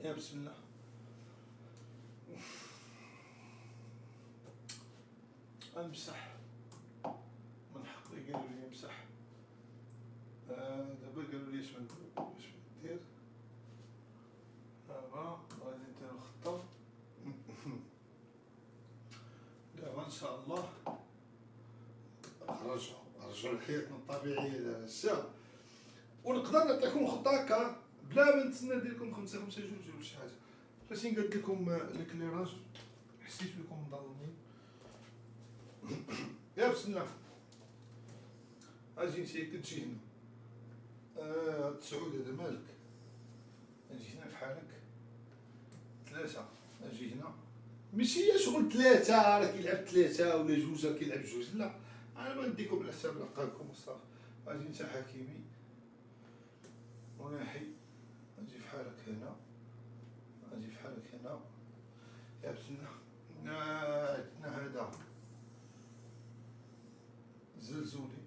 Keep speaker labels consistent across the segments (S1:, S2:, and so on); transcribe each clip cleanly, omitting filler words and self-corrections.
S1: يا بسم الله. امسح من حقي، قالوا لي امسح. دابا قالوا لي اش ندير. دابا غادي ندير الخطة. دابا ان شاء الله نرجعو لحياتنا الطبيعية دابا الساعة، ونقدر نعطيكم خطة هكا بلا ما نتسنى نديرلكم 5 جوج ولا شي حاجة. فاش نقاد لكم الكليراج حسيت بكم مظلمين. يا بسم الله. اجي انتي كتجي هنا تسعود، هذا مالك. اجي هنا بحالك 3، اجي هنا ماشي هي شغل 3 راه كيلعب 3 ولا 2 راه كيلعب 2، لا انا ما نديكم على حساب لقاكم وصافي. اجي انت حكيمي وناحي، اجي بحالك هنا، اجي بحالك هنا. يا بسم الله. عندنا هذا زلزولي،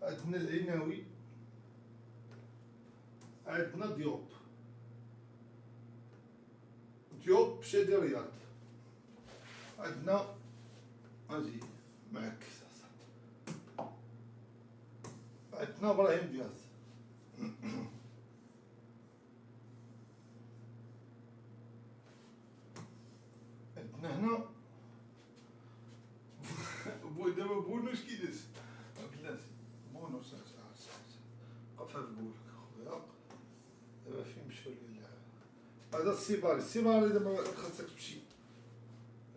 S1: عندنا العناوي، عندنا ديوب شادي رياض، عندنا اجي معك عندنا ابراهيم دياز. عندنا هنا دابا بونو اش كيدير بلاتي، بونو قفا في قولك خويا. دابا فين مشاو لي هذا السيباري دابا خاصك تمشي،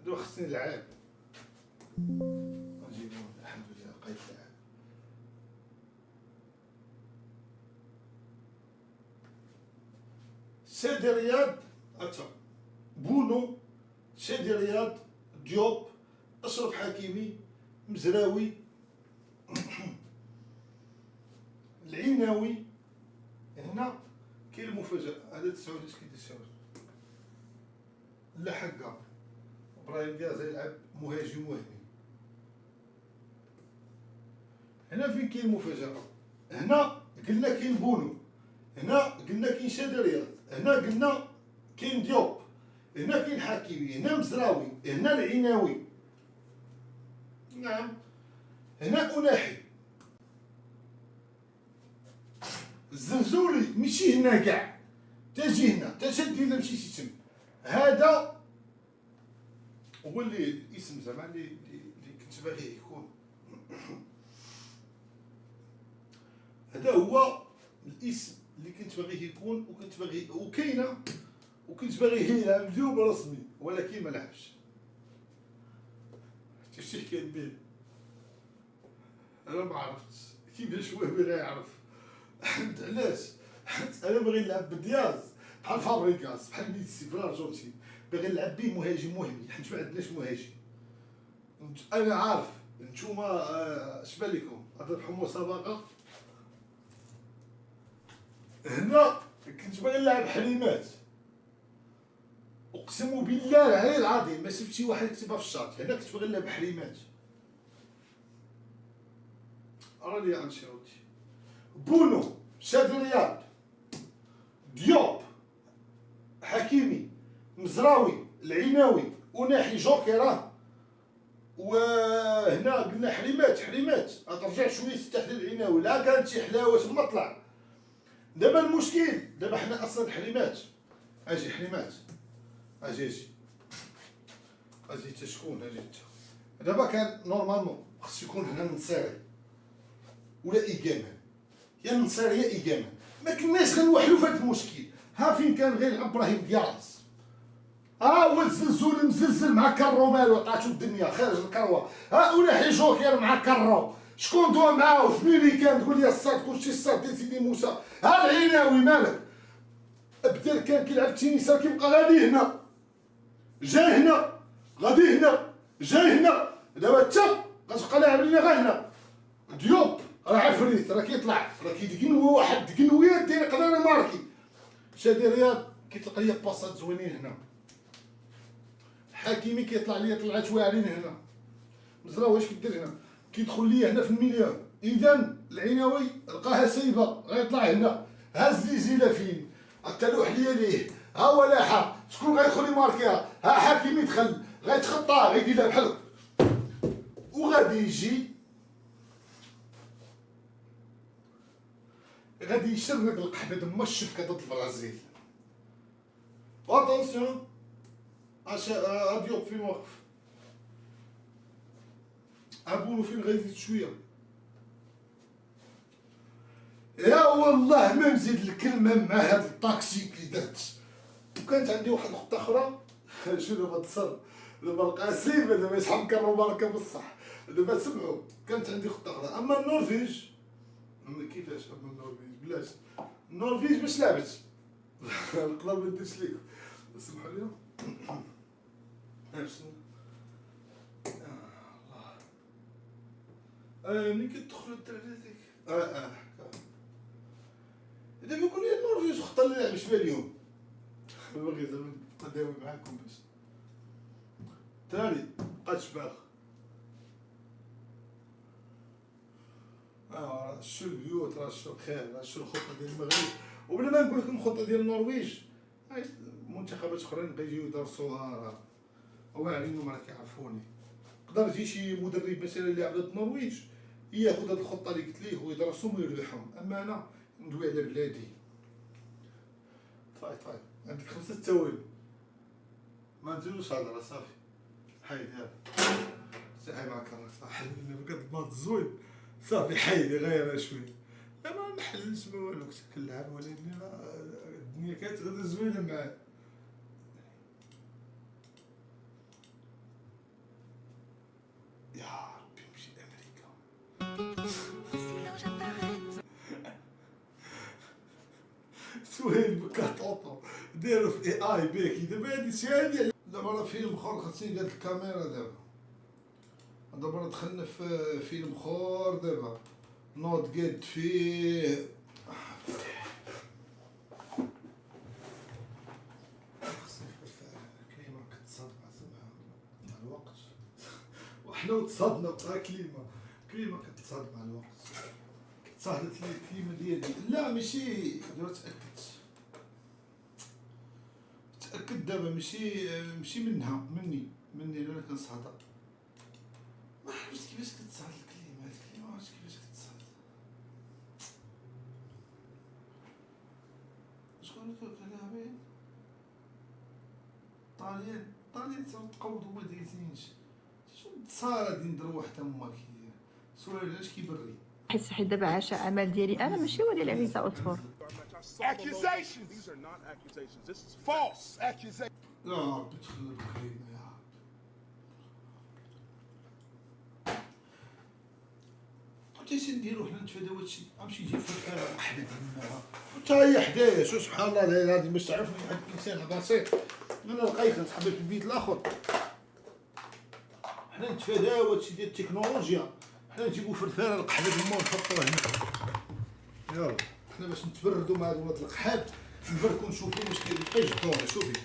S1: دابا خصني نلعب. نجيبو الحمد لله لقيت لعاب. سيدي رياض اتا بونو، سيدي رياض، ديوب، اشرف حكيمي، مزراوي، العناوي. هنا كاين المفاجأة، هذا 9 اش كيدير الشباب. لا حقا ابراهيم دياز يلعب مهاجم وهمي. هنا فين كاين المفاجأة، هنا قلنا كاين بونو، هنا قلنا كاين شادي رياض، هنا قلنا كاين ديوب، هنا كاين حكيمي، هنا مزراوي، هنا العناوي، نعم، هنا أناحي، الزنزولي ماشي هنا كاع، تجي هنا تشدي الا مشيتي تم. هذا هو اللي الاسم زعما اللي كنت باغي يكون. هذا هو الاسم اللي كنت باغي يكون، وكنت باغي وكاينه، وكنت باغي يلعب مجوب رسمي، ولكن ما لعبش. شتي كاين به، انا ما عرفتش كيفاش هو باغي يعرف. علاش؟ حيت انا باغي نلعب بدياز بحال فابريكاس، بحال ميسي في الارجنتين، باغي نلعب به مهاجم وهمي، حيت ما عندناش مهاجم. انا عارف نتوما اش بان لكم تربحوا مسابقه. هنا كنت باغي نلعب حريمات، اقسم بالله العلي العظيم ما شفت شي واحد يكتبها في الشاط. هنا كنت باغي نلعب حريمات. راني انشيلوتي، بونو، شادي رياض، ديوب، حكيمي، مزراوي، العناوي، أناحي، جوكيرة. وهنا قلنا حريمات غترجع شويه تحت العناوي، لا كانت شي حلاوه تما طلع. دابا المشكل دابا حنا اصلا حريمات، اجي حريمات، اجي تا شكون، اجي انت. دابا كان نورمالمون خص يكون هنا النصيري ولا إيكامان، يا النصيري يا إيكامان. ما كناش غنوحلو في هاد المشكل. ها فين كان غير يلعب ابراهيم دياز، هو الزلزول مزلزل مع كرو مالو، عطاتو الدنيا خارج الكروه. ها أناحي جوكير مع كرو، شكون دوا معاه في ميريكان تقول لي الصاد كلشي الصاد ديال سيدي موسى. ها العناوي مالك، بدل كان كيلعب التنس راه كيبقى غادي هنا، جا هنا غادي هنا، جا هنا. دابا انت غتبقى لاعب لينا غا هنا. ديوب راه عفريت، راه كيطلع، راه كيدقنوا واحد دقنويات داير يقدر ماركي. شادي رياض كيطلق ليا باصات زوينين هنا، حكيمي كيطلع ليا طلعات واعرين هنا، مزراوي اش كدير هنا، كيدخل ليا هنا في الميليو. اذا العناوي لقاها سايبه غيطلع هنا، هز لي زيلافين التلوح ليه ها هو لاحة شكون غيدخل يماركيها ها حكيم يدخل غيتخطاه غيدير لها بحال وغادي يجي غادي يشرب القحبة دما الشبكة ضد البرازيل. اتونسيون ديوب فين واقف ابونو فين غيزيد شويه. يا والله ما نزيد الكلمه مع هاد الطاكسي اللي درت. وكانت عندي واحد الخطه اخرى شنو ما تصر دابا القاسم دابا شحال كنرو بركه بصح دابا سمعوا. كانت عندي خطه اخرى اما النرويج كيفاش اما النرويج بلاش النرويج باش لعبت نقدر ما نديرش ليكم اسمحوا لي الله ملي كتدخلوا الدراري هذيك دابا يكون لي النرويج خطه اللي لعبت بها اليوم باغي زعما نداوي معاكم باش الدراري بقات شباغ شو البيوت راه شو الخير راه شو الخطه ديال المغرب. وبلا ما نقول لكم الخطه ديال النرويج منتخبات اخرين غيجيو يدرسوها راه واعرين ما كيعرفوني. يقدر يجي شي مدرب مثلا اللي على النرويج ياخذ هاد الخطه اللي قلت ليه ويدرسهم ويربحهم. اما انا ندوي على بلادي. طيب عندك 5 ثواني ما نديروش هضره صافي حيد يلا ساعي معاك الراس حللنا بقى الباط زوين صافي حيدي غير شويه. لا ما نحلش ما والو كنت كنلعب ولكن الدنيا كانت غدا زوينه معاه. يا ربي نمشي لامريكا سهيل بكاطوطو داروا في اي باكي دابا هادي شادي دابا راه فيلم اخر خاصني قاد الكاميرا دابا راه دخلنا في فيلم اخر دابا نوض قاد فيه كلمة كتصادم مع الوقت وحنا تصادنا بقى كلمة كتصادم مع الوقت. صاحبت لي الكلمة ديالي لا ماشي دابا تأكد دابا ماشي منها مني انا كنصهدها. ما عرفتش كيفاش كتصاد الكلمة ما عرفتش كيفاش كتصاد. شكون كلاعبين طاليان تقودوا ما دايزينش شو تصار غادي ندير واحد امك سؤال علاش كيبري
S2: حيت دابا عاشا امل ديالي انا ماشي هو ديال عيسى اطفال.
S3: Accusations. These are not accusations. This is false accusations.
S1: يا ربي تخلي الكلمة يا ربي. تيسي نديرو حنا نتفاداو هادشي غنمشي نجيب فرفارة وحدة تما حتى هي حدايا شو سبحان الله هادي باش تعرفني واحد الانسان بسيط. انا لقيت صاحبي في البيت الاخر حنا نتفاداو هادشي ديال التكنولوجيا. حنا نجيبو فرفارة القحبة تما ونحطوها هنا يلا حنا باش نتبردو مع هاد ولاد القحاب نبركو نشوفو واش كيبقى الدوري. شوفي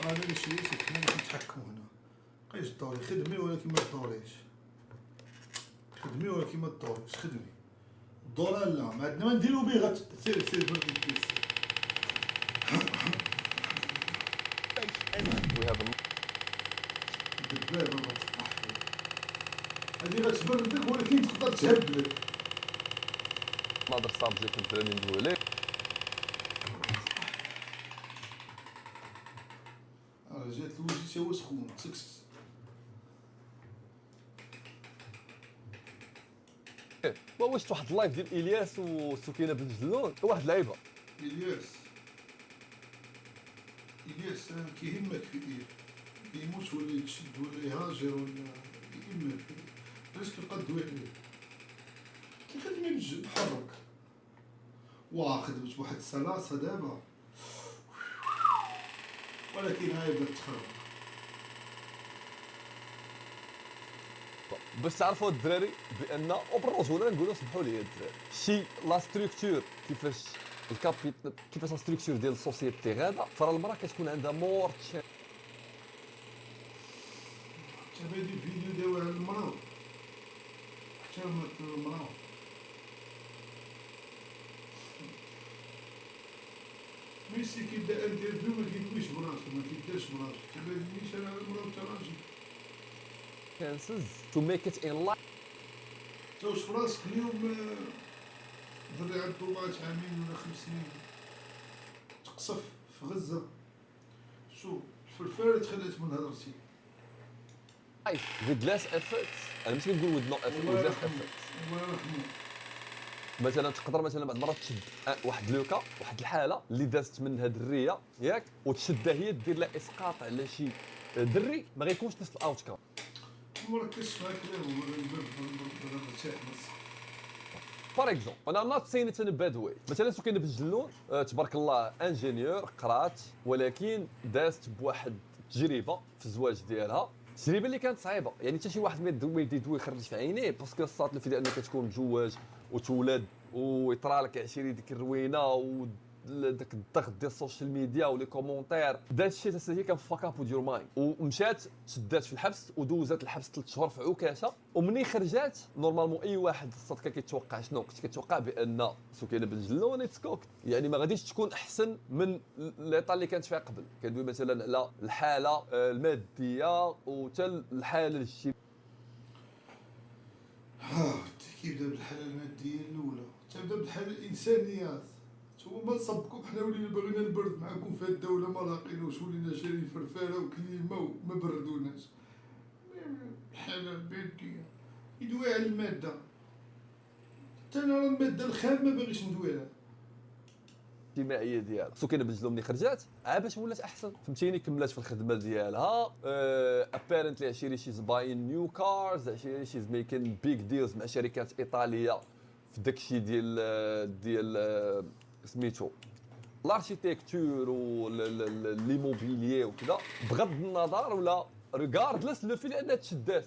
S1: انا اللي شريت حنا اللي كنتحكمو هنا بقاش الدوري خدمي ولكن ما تدوريش خدمي ولكن ما تدوريش خدمي الدورة لا ما عندنا ما نديرو بيه سير برد الكيس. الدبابة هادي غتبردك ولكن تقدر تهبلك.
S4: Another subject in training ولي
S1: راه جات الوجه تا هو سخون تسكس.
S4: واش شفت واحد اللايف ديال الياس وسكينه بن جلون واحد اللعيبه
S1: الياس كيهمك في ايه يموت ولا يتشد ولا يهاجر ولا يهمك علاش كيبقى دوي عليه كيخدم يمشي يحرك. خدمت بواحد السلاسه دابا ولكن هاي بدات تخرب.
S4: باش تعرفوا الدراري بان وبالرجوله نقولوا سمحوا لي الدراري شي لا ستركتور كيفاش كيفاش لا ستركتور ديال السوسيتي غادا فرا المراه كتكون عندها مور
S1: حتى هادي الفيديو داوي على المراه حتى المراه ميسي كيبدا انترفيو ما كيدويش براسو، ما كيديرش براسو، تبانيش انا مرة تاع راجل.
S4: chances to make it in life.
S1: توش في راسك اليوم دري عنده ماتش عامين ولا 5 سنين تقصف في غزة، شوف الفرفارة تخلات من هضرتي.
S4: with less effort. انا ماشي كنقول with no effort
S1: الله
S4: with less
S1: يرحمه
S4: effort.
S1: الله يرحمه.
S4: مثلا تقدر مثلا بعض المرات تشد واحد لوكا، واحد الحاله اللي دازت منها دريه ياك، وتشدها هي دير لها اسقاط على شي دري، ما غيكونش نفس الاوتكم.
S1: مركزش مع كلامه، بغا نرتاح بس.
S4: فور اكزومبل انا نوت سين ات ان باد واي. مثلا سكينه بن جلون تبارك الله انجينيور قرات، ولكن دازت بواحد التجربه في الزواج ديالها، التجربه اللي كانت صعيبه. يعني حتى شي واحد ما يدوي يخرج في عينيه، باسكو الصات له في انك كتكون مجوج وتولد ويطرى لك عشيري ديك الروينه وداك الضغط ديال السوشيال ميديا ولي كومونتير. داك الشيء حتى هي كان فاك اب ديور مايند، ومشات شدات في الحبس ودوزات الحبس 3 شهور في عكاشه. ومني خرجات نورمالمون اي واحد الصاد كان كيتوقع شنو كنت كتوقع بان سكينه بن جلون اتسكوك، يعني ما غاديش تكون احسن من ليطا اللي كانت فيها قبل. كندوي مثلا على الحاله الماديه وحتى الحاله الاجتماعيه.
S1: كيبدا بالحالة المادية الأولى، تبدا بالحالة الإنسانية. نتوما نصبكم حنا ولينا باغيين نبرد معاكم في هاد الدولة، ما لاقيناش، ولينا شارين فرفارة وكليمة وما بردوناش. الحالة المادية يدوي على المادة، حتى أنا راه المادة الخام ما باغيش ندوي عليها.
S4: الاجتماعيه ديالها سكينه بن جلون ملي خرجات باش ولات احسن، فهمتيني، كملات في الخدمه ديالها. ابيرنتلي عشيري شيز باين نيو كارز، عشيري شيز ميكين بيج ديلز مع شركات ايطاليه في داكشي ديال سميتو الاركيتكتور وليموبيليي وكذا، بغض النظر ولا ريغاردلس لو في لانها تشدات.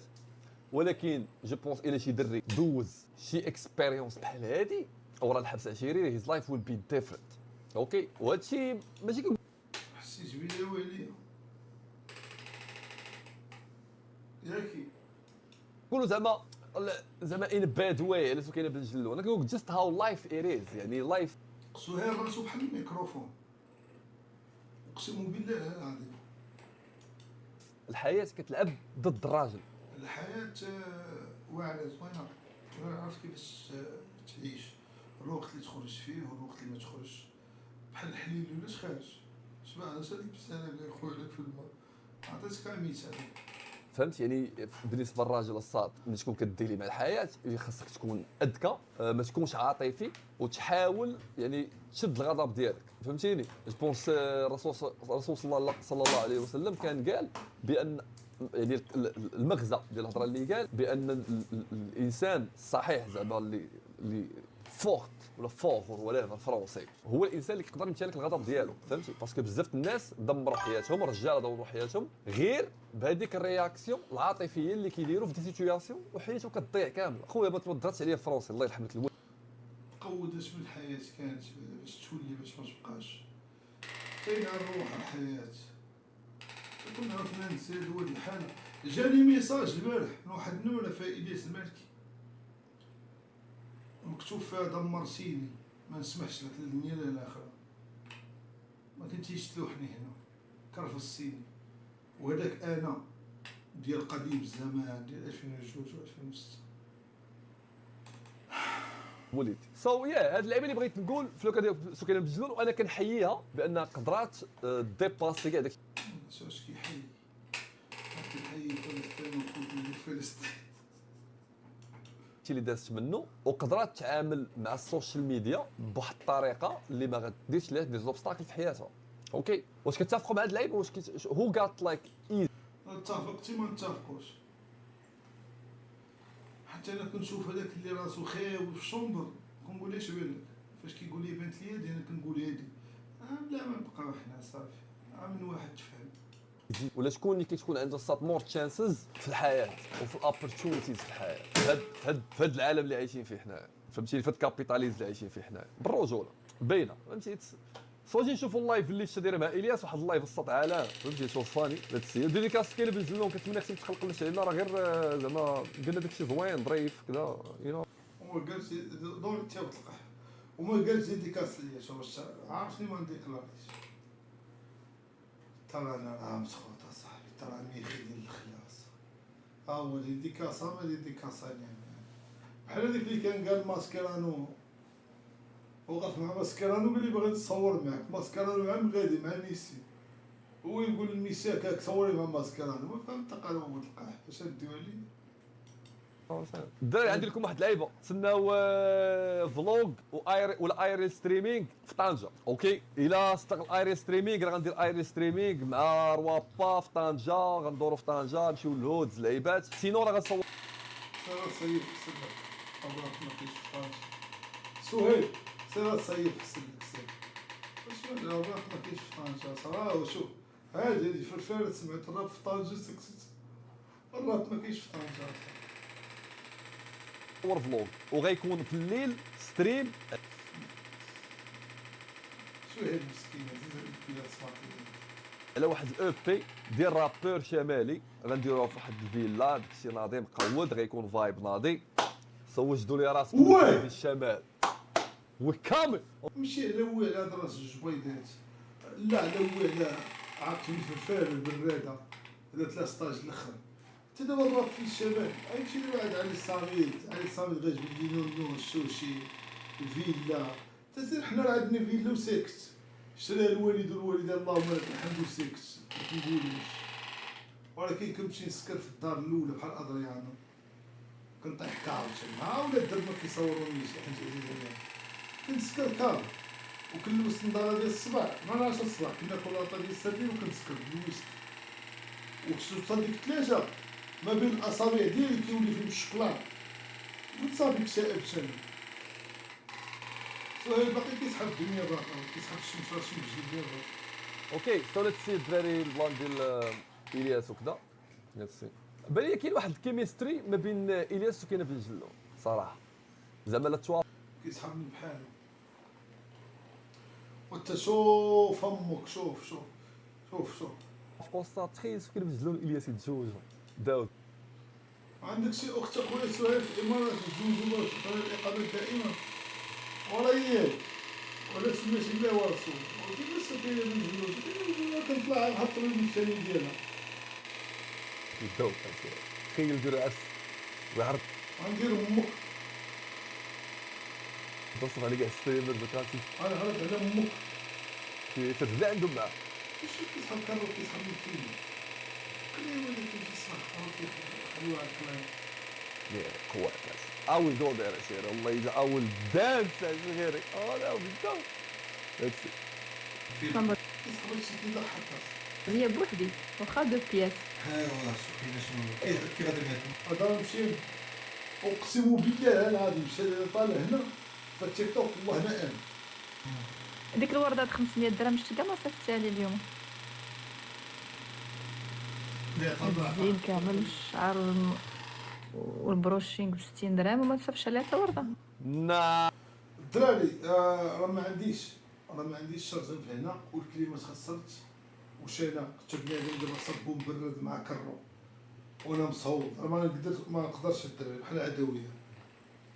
S4: ولكن جو بونس الى شي دري دوز شي اكسبيريونس بحال هادي ورا الحبس عشيري، هيز لايف ويل بي ديفرنت. اوكي، وهادشي ماشي
S1: حسيت بيا ويلي ياكي
S4: كنقولوا زعما ان باد واي على سكينه بن جلون. انا كنقول جست هاو لايف ايريز، يعني لايف
S1: سهير راسو بحال الميكروفون، اقسم بالله العظيم.
S4: الحياه كتلعب ضد الراجل.
S1: الحياة واعرة زوينة، عرفت كيفاش تعيش الوقت اللي تخرج فيه والوقت اللي ما تخرجش. بحال الحليل ولاش خارج شبع انا سالك بسنة بلا خويا لك في الماء، عطيتك غير مثال.
S4: فهمت؟ يعني بالنسبه للراجل الصاد ملي تكون كديلي مع الحياه خاصك تكون اذكى، ما تكونش عاطفي، وتحاول يعني تشد الغضب ديالك، فهمتيني. جو بونس الرسول صلى الله عليه وسلم كان قال بان يعني المغزى ديال الهضره اللي قال بان الانسان الصحيح زعما اللي فورت ولا فوغ ولا فرونسي هو الانسان اللي كيقدر يمتلك الغضب ديالو، فهمتي؟ باسكو بزاف الناس دمروا حياتهم، الرجاله دمروا حياتهم غير بهذيك الرياكسيون العاطفيه اللي كيديروا في دي سيتوياسيون، وحياته كتضيع كامل. خويا ما تردش عليا الفرونسي الله يرحم لك الوالد.
S1: قودت من الحياة كانت باش تولي باش ما تبقاش فين الروح الحياة. كنا عرفنا نسالو هاد الحالة. جاني ميساج البارح من واحد النمرة فائدة المالكي مكتوب فيها دمرتيني، ما نسمحش لك الدنيا لا الاخره، ما كنتيش تلوحني هنا كرفصيني. وهذاك انا ديال قديم الزمان ديال 2002 و 2006.
S4: وليدي سو يا هاد اللعيبه اللي بغيت نقول في لوكا ديال سكينه بن جلون، وانا كنحييها بانها قدرات ديباسي كاع داك
S1: واش كيحيي فلسطين وكوت من فلسطين
S4: اللي دازت منه، وقدرات تعامل مع السوشيال ميديا بواحد الطريقه اللي ما غاديرش لها دي زوبستاكل في حياتها. اوكي، واش كتفقوا مع هاد اللعيبه؟ واش هو غات لايك ايزي؟
S1: اتفقتي ما نتفقوش. حتى انا كنشوف هذاك اللي راسو خاوي في الشومبر كنقول اش بالك فاش كيقول لي بنت لي هادي انا كنقول هادي لا ما نبقاو حنا صافي من واحد تفهم.
S4: ولا شكون اللي كتكون عنده صات مور تشانسز في الحياه وفي الابورتونيتيز في الحياه في هاد العالم اللي عايشين فيه حنا، فهمتيني؟ في هاد الكابيتاليزم اللي عايشين فيه حنا بالرجوله باينه، فهمتي؟ صوتي نشوفوا اللايف اللي دايره مع الياس، واحد اللايف الصوت عالم، فهمتي؟ شوف فاني هاد السيد ديديكاس كاين بن جلون، كنتمنى خصك تخلق لنا شي لنا راه غير زعما قلنا داكشي زوين ظريف كذا، يو نو.
S1: هو جالس دور تياب القح وما قالش ديديكاس ليا. شوف واش عارفني ما نديكلاريش. ترى انا مسخوط اصاحبي، ترى ميخي ديال الخلاص. هو ديديكاسا ما ديديكاسا يعني. بحال هذيك اللي كان قال ماسكيرانو، وقف مع ماسكيرانو قال لي باغي نتصور معاك. ماسكيرانو عام غادي مع ميسي، هو يقول لميسي هكاك صوري مع ماسكيرانو. ما فهمت قالوا ولد القاح واش نديو عليه.
S4: الدراري عندي لكم واحد اللعيبه، تسناو فلوغ ولا ايريل ستريمينغ في طنجه. اوكي، الا صدق الايريل ستريمينغ راه غندير ايريل ستريمينغ مع روابا في طنجه، غندورو في طنجه نمشيو للهودز اللعيبات. سينو راه غنصور
S1: سير صيف حسلك أبراك ما كاينش في طنجة. سهيل سير صيف حسلك سير. واش من أبراك ما كاينش في طنجة صراحة. وشوف هادي في الفارس سمعت الراب في طنجة سكتت. الراب ما كاينش في طنجة.
S4: فلوغ وغيكون في الليل ستريم.
S1: سهيل مسكين عزيز البلاد سمعتني.
S4: على واحد الاو بي ديال رابور شمالي غنديروها في واحد الفيلا، داكشي ناضي مقود، غيكون فايب ناضي. سوجدوا لي راسكم
S1: واه.
S4: في الشمال وكامل.
S1: ماشي على هو على هاد راس الجبيدات، لا على هو على عرفتوني في الفارس بالرادة على 3 ستاج الاخر. حتى دابا الراب في الشمال غيمشي لواحد علي الصاميت. علي الصاميت غيجبد لي نونو السوشي الفيلا. تسير حنا راه عندنا فيلا وساكت، شراها الوالد والوالده اللهم لك الحمد وساكت ما كنقولوش. ولكن كنمشي نسكر في الدار الاولى بحال ادريانو، كنطيح كاوتش مع ولاد الدرب ما كيصورونيش حيت عزيز عليا. كنسكر كار وكنلبس النظاره ديال الصباح مع 10 الصباح. كناكل لاطا ديال السردين وكنسكر بالويسك. وخصوصا ديك الثلاجه ما بين الاصابع ديالي كيولي فيهم الشكلاط وتصابي كشائب شامل. سهيل باقي كيسحب الدنيا باقا كيسحب الشمس راسو بجلد باقا.
S4: اوكي، سولت السي الدراري البلان ديال الياس وكذا. ميرسي. بان لي كاين واحد الكيميستري ما بين الياس وكاينه بن جلو صراحه، زعما لا توا
S1: كيسحبني بحالو. وانت شوف امك شوف شوف شوف شوف.
S4: في كونستاتريس كاين بن جلو والياس يتزوجوا داود.
S1: عندك شي اخت اخويا سهيل في الامارات تزوجوا في الاقامه الدائمه ولا هي ولا سميتي الله ورسول. ولكن لسه كاينه من الجلوس كنطلع نحط الطبيب الثاني ديالها.
S4: داود تخيل دير عس ويعرض
S1: غندير امك.
S4: تصف على كاع الستريمرز وكاتي
S1: انا عرفت على امك.
S4: كتبدا عندهم معاه.
S1: واش كيسحب كارو كيسحب من الفيلم. قال لي ولكن كيسمح خلوها على الكلام.
S4: يا قوة اول دور داير عشيرة والله اذا اول دانس غيري لا بالضبط هادشي
S1: كيسحب هادشي كيضحك.
S2: هي بوحدي واخا دو بياس.
S5: ها والله شوف شنو كيف غادي نهضر.
S1: هذا مشي اقسم بالله العظيم مشى طالع هنا في التيك توك والله ما امن.
S2: ديك الورده ب 500 درهم شتي كاع ما صيفطتها لي اليوم.
S5: لا طبعا
S2: الزين كامل الشعر والبروشينغ ب 60 درهم وما تصافش عليها حتى ورده.
S4: نا
S1: الدراري راه ما عنديش شارجر في هنا والكليمات خسرت وشينا حتى بنادم دابا صبو مبرد مع كرو وانا مصوب. راه ما نقدرش الدراري بحال عدويه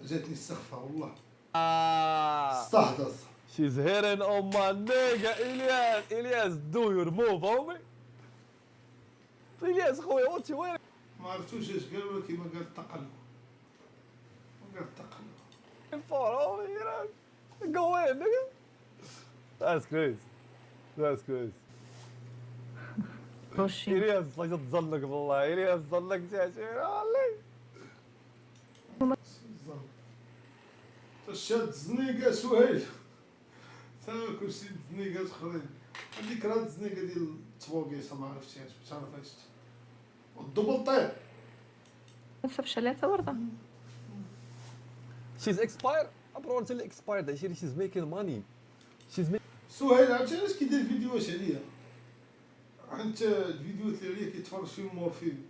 S1: جاتني السخفه والله استحدث.
S4: She's hitting on my nigga Ilyas do your move homie. Ilyas خويا وانت وين؟
S1: ما عرفتوش اش قال ولكن ما قال التقلب. ما قال التقلب.
S4: For homie you know go in nigga. That's crazy. That's crazy.
S2: بروشينغ
S4: Ilyas الله تظلك بالله Ilyas ظلك جاشير والله.
S1: شاد زنيقه سهيل تا كلشي زنيقات اخرين. هذيك راه الزنيقه ديال الطبوقيصه ما عرفتيهاش ما تعرفهاش والدبل طير.
S2: ما تصافش عليها حتى ورده.
S4: She's expired. أبرو أنت اللي expired عشيري she's making money. She's making
S1: سهيل عرفتي علاش كيدير فيديوهات عليا؟ حيت الفيديوهات اللي عليا كيتفرج فيهم مورفين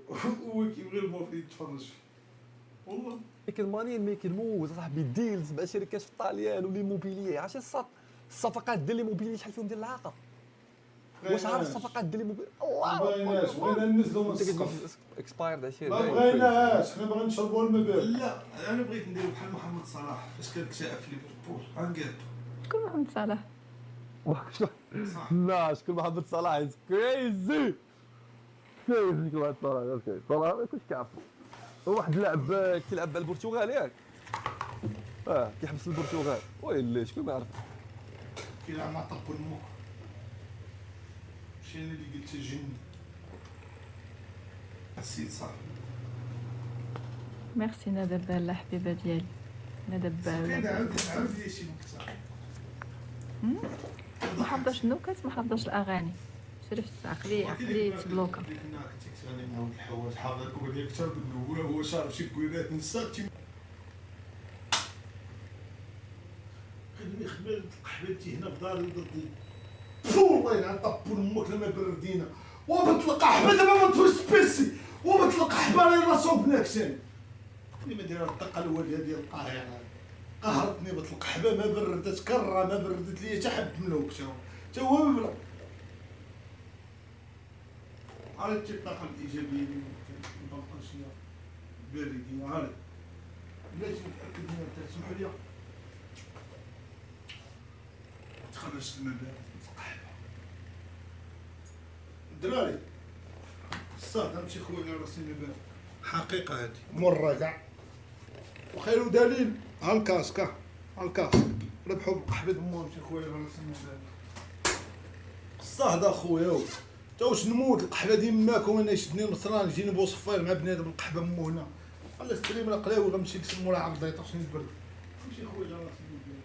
S1: هو كيبغي المورفين يتفرج فيه والله.
S4: making moves صاحبي ديلز مع شركات في الطاليان وليموبيليي. عرفتي الصفقات ديال ليموبيليي شحال فيهم ديال العاقه. واش عارف الصفقات ديال الموبيل؟ الله
S1: بغيناش، بغينا ننزلو من
S4: انت كتقول
S1: السقف.
S4: اكسباير داكشي
S1: ما بغيناش، حنا باغيين نشربوا الماء بارد.
S5: لا انا بغيت ندير بحال محمد صلاح فاش كان كتاعب في ليفربول غنقاد
S2: شكون محمد صلاح؟
S5: صح.
S4: لا شكون محمد صلاح از كريزي كريزي محمد صلاح اوكي صلاح ما كنتش كنعرفو واحد اللاعب كيلعب بالبرتغال ياك كيحبس البرتغال ويلي شكون ما عرف
S1: كيلعب مع طب المخ. ماشي انا اللي قلت جن.
S5: السيد صح.
S2: ميرسي ندى باله حبيبه ديالي. ندى باله
S5: عاود لي شي نكته.
S2: ما حافظاش النكت، ما حافظاش الاغاني. شرفت عقلي تبلوكا.
S5: ديك النهار كنت كتغني مع ولد الحواج حافظ الاغنيه كتاب هو شارب شي كوينات نسات
S1: خليني خبرت قحبتي هنا في داري ضدي. والله يلعن طبوا لامك لما بردينا وبطلق قحبه دابا ما تفوش بيسي وبطلق قحبه راسو بناكسين. اللي ما دايره الطاقه الواليه ديال القاهره قهرتني بطلق قحبه ما بردت كره ما بردت ليا حتى حب ملوك تا هو ما برد. عرفتي الطاقه الايجابيه اللي ممكن نبقى شويه باردين عارف. بلاتي متاكد منها تسمحوا لي تخرجت الماء بارد قحبه. الدراري الصاد نمشي خويا على راسي الماء بارد حقيقه هادي مره كاع. وخير دليل ها الكاسك ها الكاسك ربحوا بقحبه مو نمشي خويا على راسي الماء بارد. الصاد اخويا تا واش نموت القحبه ديماكم انا يشدني نصران يجيني بوصفير مع بنادم القحبه مو هنا خلي ستريم القلاوي غنمشي نكسب مورا عبد الله يطرشني البرد. نمشي خويا على راسي الماء بارد.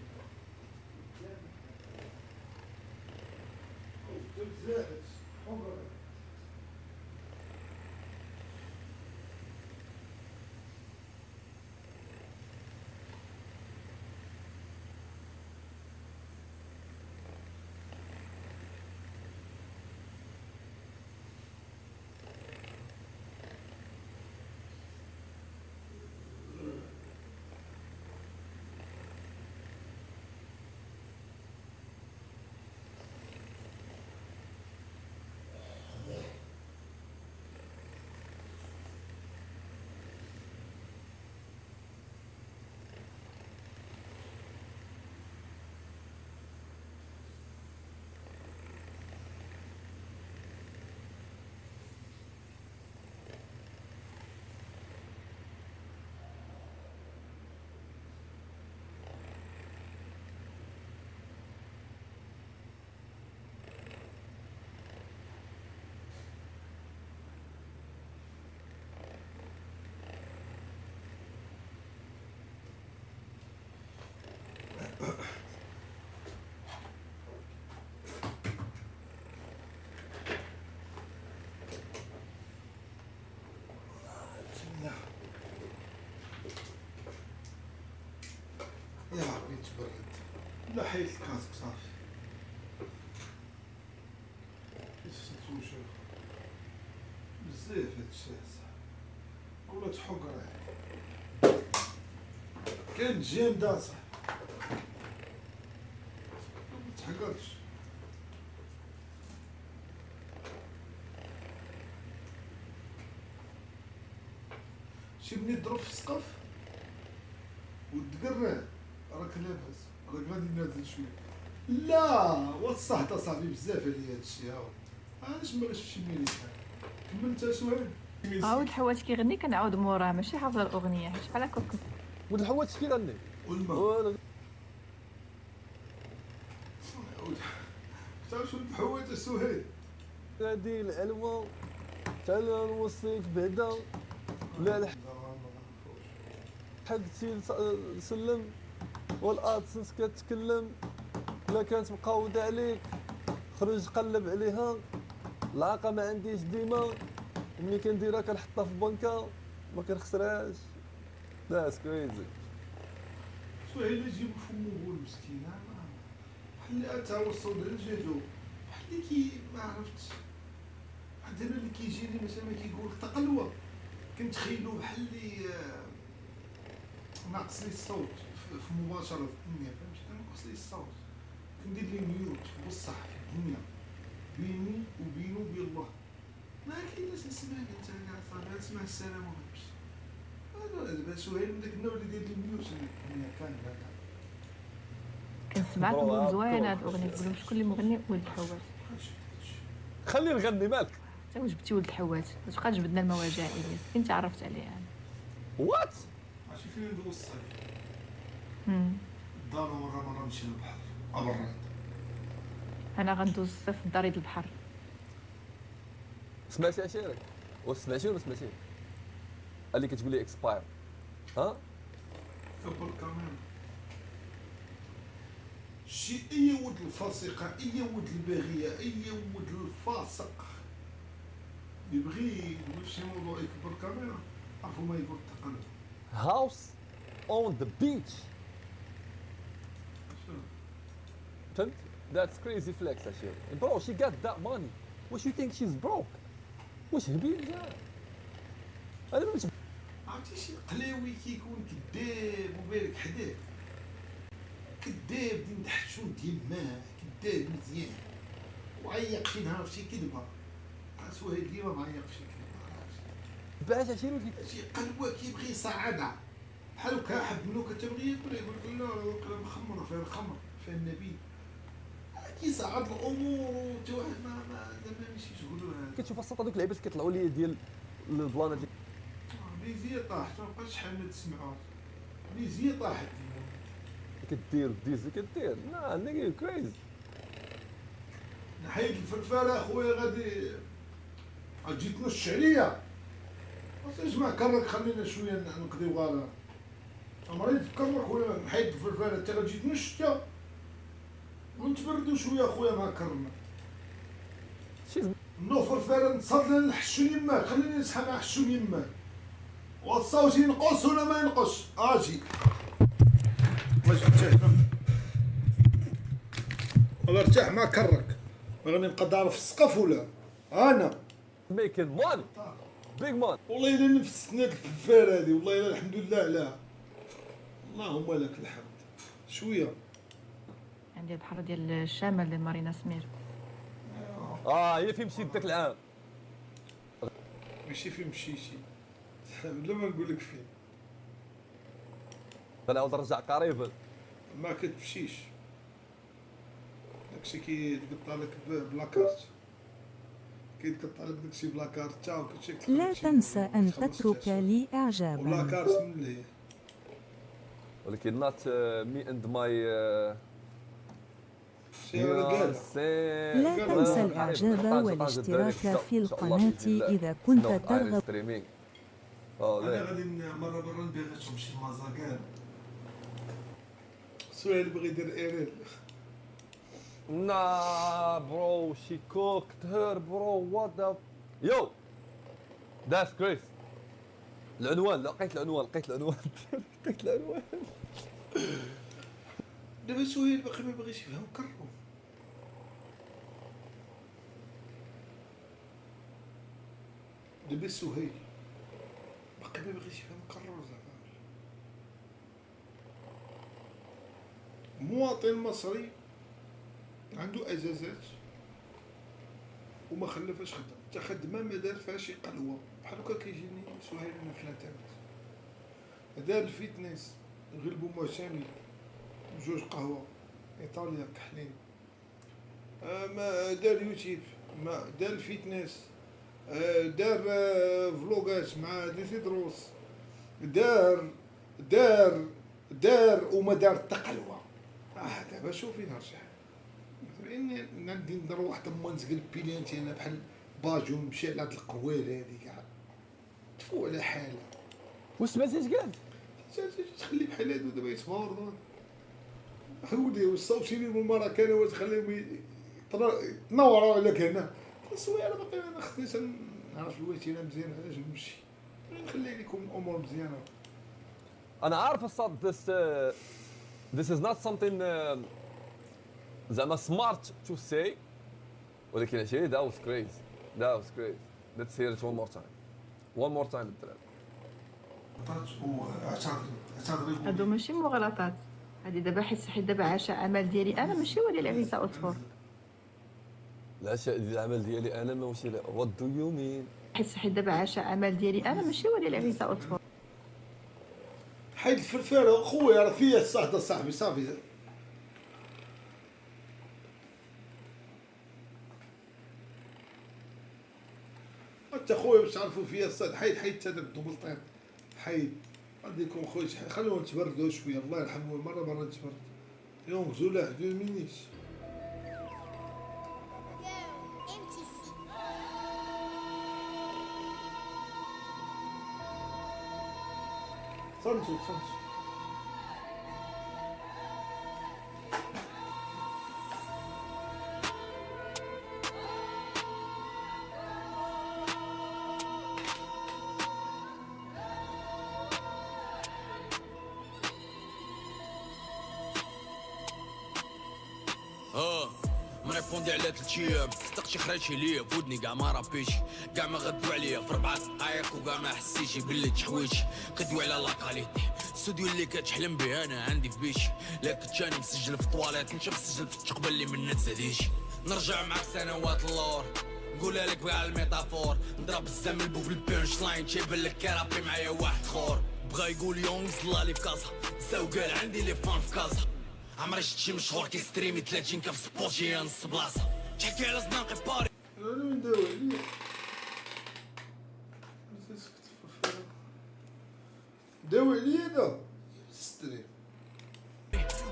S1: يا ربي تبرد لا حيت الكاسك صافي. كيف بزاف هادشي صح ولا تحك راه كان جيم داصح متحقرش. شي بني يضرب في السقف وتقراه راك لاباس راك غادي نازل شويه. لا وصحت اصاحبي بزاف عليا هادشي هاو علاش ما شفتش ميلي كملت سؤال.
S2: عاود حواش كيغني كنعاود موراه ماشي حافظه الاغنيه حيت بحال هكا كنت
S4: ولد الحواج شكي غني
S1: والماء تعرف شنو الحوايج سهيل
S4: هادي العلمه تعال نوصيك بعدا لا حقتي سلم والادسنس كتكلم لا كانت مقاوده عليك خرج قلب عليها العاقه ما عنديش ديما ملي كنديرها كنحطها في بنكه ما كنخسرهاش ناس كريزي
S1: سهيل يجيب فمو هو المسكين بحال اللي تا وصل لجهدو بحال اللي ما عرفتش واحد انا اللي كيجيني مثلا كيقول تقلوه كنتخيلو بحال اللي ناقص لي الصوت في مباشره في الدنيا فهمتي ناقص لي الصوت كندير لي ميوت في بصح في الدنيا بيني وبينه وبين الله. ما كاينش نسمع انت كاع صافي نسمع السلام ونمشي. هذا دابا سهيل من داك النوع اللي داير الميوت اللي كان هذا.
S2: كنسمع تقول زوينه هاد الاغنيه، تقول لهم شكون اللي مغني؟ ولد الحوات.
S4: خليه نغني مالك.
S2: حتى جبتي ولد الحوات باش بقى جبدنا المواجع الياس، انت عرفت عليه انا.
S4: وات
S5: عرفتي فين ندوز الصيف؟
S1: الدار مرة نمشي للبحر أبرد.
S2: انا غندوز الصيف في داري البحر.
S4: سمعتي عشيرك؟ واش سمعتي ولا ما سمعتيش؟ اللي كتقول لي اكسباير ها؟
S5: كبر الكاميرا.
S1: شي أي ولد الفاسقة، أي ولد الباغية، أي ولد الفاسق يبغي يقول شي موضوع يكبر الكاميرا، عرفوا ما يقول التقلب.
S4: هاوس اون ذا بيتش. فهمت؟ That's crazy flex عشيري. Bro, she got that money. What you think she's broke? واش هبيل جا؟ انا ما
S1: عرفتي شي قلاوي كيكون كذاب وبارك حداه، كذاب ديال تحت ديال الماء، كذاب مزيان وعيق شي نهار في شي كذبه. سهيل ديما معيق في شي كذبه.
S4: باش عشيري
S1: شي قلبه كيبغي يصعدها بحال هكا حب منو كتبغي ياكل يقول لك لا راه مخمر فيها الخمر فيها النبيذ. كيصعد الامور وتا واحد ما زعما ماشي شغلو هذا.
S4: كتشوف السط هذوك اللعيبات كيطلعوا لي ديال البلانه ديال
S1: ليزيا طاحت ما بقاش شحال ما تسمعوش. ليزيا طاحت
S4: كدير ديزي كدير. لا نيجي كريز.
S1: نحيد الفلفله اخويا غادي تجي تنش عليا. اسمع كرك خلينا شويه نقضيو غالا. مريض كرك ولا نحيد الفلفله انت غتجي تنش انت ونتبردو شويه اخويا مع كرنا. نو فلفله نتصل نحشو يماك خليني نسحب مع حشو يماك. والصوت ينقص ولا ما ينقص؟ اجي واش ارتاح ولا ارتاح مع كرك راني نبقى ضارب في السقف ولا انا
S4: ميكين ماني بيج مان.
S1: والله الا نفستنا الفلفله هذه والله الا الحمد لله عليها. اللهم لك الحمد. شويه
S2: عندي البحر ديال الشمال ديال مارينا سمير.
S4: هي فين مشيت ذاك العام.
S1: ماشي فين مشيتي بلا ما نقول لك فين.
S4: غنعاود نرجع قريبا.
S1: ما كتمشيش داكشي كيتقطع لك بلاكارت، كيتقطع لك داكشي بلاكارت تا وكلشي.
S6: لا تنسى أن تترك لي إعجابا.
S1: بلاكارت من اللي هي
S4: ولكن نات مي اند ماي
S6: لا تنسى الإعجاب والاشتراك في القناة إذا كنت ترغب.
S1: انا غادي مره برا نبغي نمشي لمازاكان. سهيل بغى يدير ايريل.
S4: نا برو شي كوكت هير برو وات ذا يو ذاتس كريس. العنوان لقيت العنوان لقيت العنوان.
S1: دابا سهيل باقي ما بغيش يفهم كرو. دابا سهيل باقي ما بغيش يفهم كرو زعما. مواطن مصري عنده اجازات وما خلفاش خدمه، حتى خدمه ما دار فيها شي قلوه بحال هكا كيجيني سهيل انا في الانترنت. دار الفيتنس غلبوا معتمد بجوج قهوه ايطاليا كحلين. ما دار يوتيوب، ما دار الفيتنس، دار فلوغات مع ديسيدروس، دار وما دار حتى قلوه. دابا شوفي نرجع مثلا عندي ندير واحد منزقل بيلانتي انا بحال باجو نمشي على هاد القوال هادي كاع تفو على حالها.
S4: واش سمعتي اش قال؟
S1: تخلي بحال هادو دابا يتباردوا ودي والصوتي من المراكنه وتخليهم يتنوروا عليك هنا. السوايع باقي انا خصني نعرف الوتيره مزيان علاش نمشي نخلي لكم الامور مزيانه.
S4: انا عارف الصاد this is not something زعما smart to say ولكن عشيري that was crazy. Let's hear it one more time الدراري.
S1: اعتذر
S2: هادو ماشي مغالطات، هادي دابا حيت دابا عاشا امل ديالي انا ماشي هو ديال عيسى اوتفور.
S4: العشاء ديال العمل ديالي انا ماشي وات دو يو مين.
S2: حيت دابا عشاء عمل ديالي انا ماشي هو ديال عيسى اطفال.
S1: حيد الفرفاره خويا راه فيا الصهد صاحبي صافي. انت خويا باش تعرفوا فيا الصهد حيد هذاك الدوبلطين حيد. عندكم خويا خلينا نتبردوا شويه الله يرحمه مره نتبرد يوم زولاح 2 مينيت. صمتوا
S7: مريبوندي على 3 ايام صدقتي خرجتي ليا بودني كاع ما رابيتش كاع ما غدوا عليا في 4 دقايق وكاع ما حسيتي باللي تحويتي كدوي على لاكاليتي السوديو اللي كتحلم به انا عندي في بيتي لا كنت انا مسجل في الطواليت انت مسجل في التقبل اللي منا تزاديتي نرجع معك سنوات اللور نقولها لك بكاع الميتافور نضرب الزمن بوف البيرش لاين تيبان لك كرابي معايا واحد خور بغا يقول يونغ طلع لي في كازا ساو قال عندي لي فان في كازا عمري شفت شي مشهور كيستريمي 30 كاف سبوتي نص بلاصه تحكي على زناقي باري
S1: انا نداوي عليا داوي عليا انا ستريم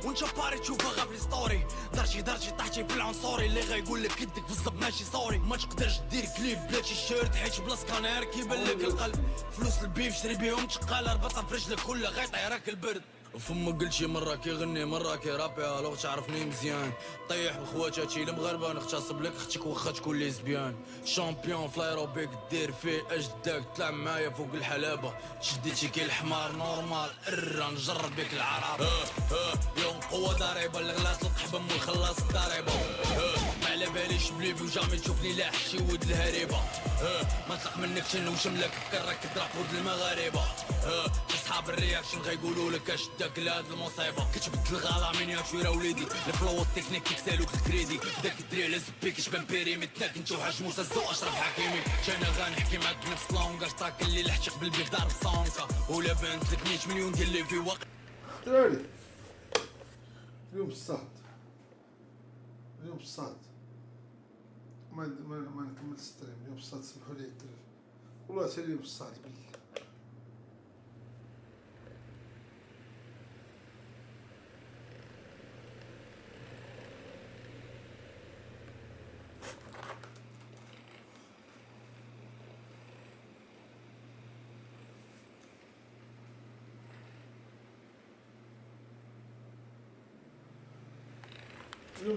S7: وانت باري تشوفها غير في ستوري درتي طاحتي بالعنصري اللي غايقول لك يدك بالظبط ماشي صوري ما تقدرش دير كليب بلا تيشيرت حيت بلا سكانير كيبان لك القلب فلوس البيف شري بيهم تقال ربطها في رجلك كلها غيطيرك البرد فما قلت شي مره كيغني مره كيرابي الوغ تعرفني مزيان طيح بخواتاتي المغاربه نغتصب لك اختك واخا تكون ليزبيان شامبيون فلايروبيك دير فيه اجداك طلع معايا فوق الحلبه شديتي كي الحمار نورمال نجرب بك العرب يوم قوه ضريبه الغلاط القحبم والخلاص الضريبه ما على باليش بليفي وجامي تشوفني لاح شي ود الهريبه ما طلق منك تنوشم لك فكرك تضرب ود المغاربه اصحاب الرياكشن غيقولوا لك اش داك لهاد المصيبه كتبدل الغلا مينياتور وليدي الفلو التكنيك كيكسالوك الكريدي داك الدري على زبي كتبان بيريمتناك انت وحاج موسى الزو اشرف حكيمي انا غنحكي معاك بنفس لونغ اشطاك اللي لحتك بالبيض دار بصونكا ولا بانت لك 100 مليون ديال اللي في واقع
S1: دراري اليوم الصاد ما نكمل الستريم اليوم الصاد سمحوا لي الدراري والله حتى اليوم الصاد بالله اليوم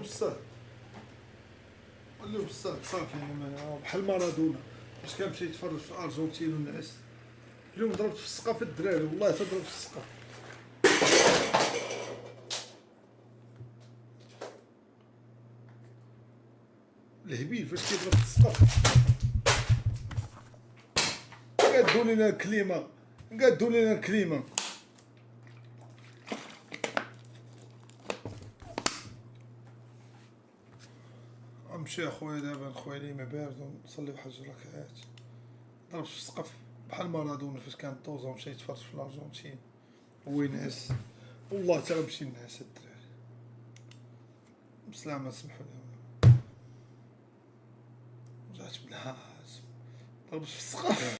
S1: الصاد صافي بحال مارادونا فاش كان مشى يتفرج في الارجنتين والناس اليوم ضربت في السقف الدراري والله تضرب في السقف الهبيل فاش كيضرب في السقف قادوا لنا الكليمه نمشي اخويا دابا نخويا لي ما بارد ونصلي حاج ركعات ضرب في السقف بحال مارادونا فاش كان طوزه ومشى يتفرج في الارجنتين وينعس والله حتى غنمشي نعس الدراري بسلامة سمحوا لي رجعت بالحاس ضربت في السقف